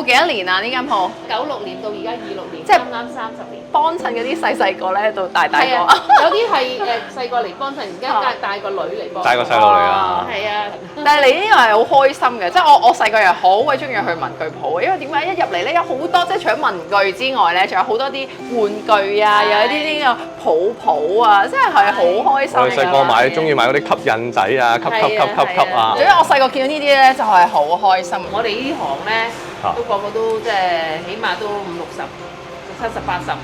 幾多年啊？呢間鋪96年到而家26年，即係啱啱30年。幫襯嗰啲細個咧到大個。係啊，有啲係細個嚟幫襯，而家帶個女嚟幫襯。帶個細路嚟啊！係啊，但係你呢個係好開心嘅，即係我細個又好鬼中意去文具鋪，因為點解一入嚟咧有好多即係除咗文具之外咧，仲有好多啲玩具啊，有一啲呢個抱啊，真係好開心。我哋細個買中意買嗰啲吸印仔啊，吸啊！所以我細個見到呢啲咧就係好開心。我哋呢行咧都個個都即係起碼都50、60、70、80。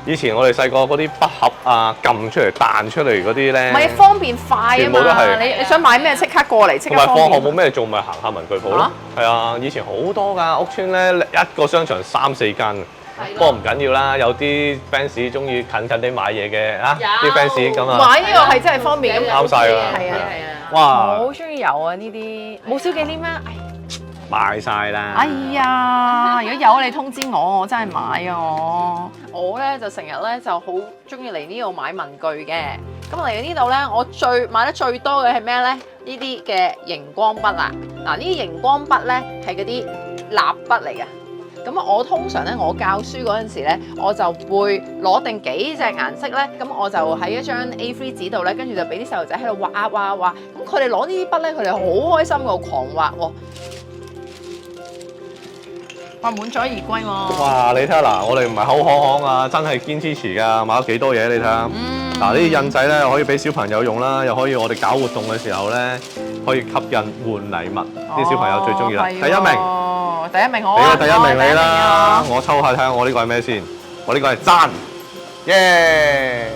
以前我哋細個嗰啲筆盒啊，撳出嚟彈出嚟嗰啲咧，唔係方便快啊全部都嘛！係你想買咩即刻過嚟，即刻同埋方便。放學冇咩做，咪行下文具鋪咯。係啊，以前好多㗎，屋村咧一個商場3、4間。不過唔緊要啦，有啲 fans 中意近近地買嘢嘅啊，啲 fans 咁啊。買呢個係真係方便咁。啱晒㗎。係啊！哇！我好中意有啊呢啲，冇小忌廉咩？賣晒啦！哎呀，如果有你通知我，我真係買啊我。我咧就成日咧就好中意嚟呢度買文具嘅。咁嚟呢度咧，我買得最多嘅係咩咧？呢啲嘅熒光筆啊！嗱，呢啲熒光筆咧係嗰啲蠟筆嚟嘅。咁我通常咧，我教書嗰陣時咧，我就會攞定幾隻顏色咧，咁我就喺一張 A3 紙度咧，跟住就俾啲細路仔喺度畫。咁佢哋攞呢啲筆咧，佢哋好開心個狂畫喎。哇！滿載而歸喎！哇！你睇下嗱，我哋唔係口行啊，真係堅支持㗎，買咗幾多嘢你睇下。嗱，呢啲印仔咧可以俾小朋友用啦，又可以我哋搞活動嘅時候咧，可以吸引換禮物，啲小朋友最中意啦。第一名。第一名好啊！俾個第一名你啦，我抽下睇下我呢個係咩先，我呢個係讚，耶！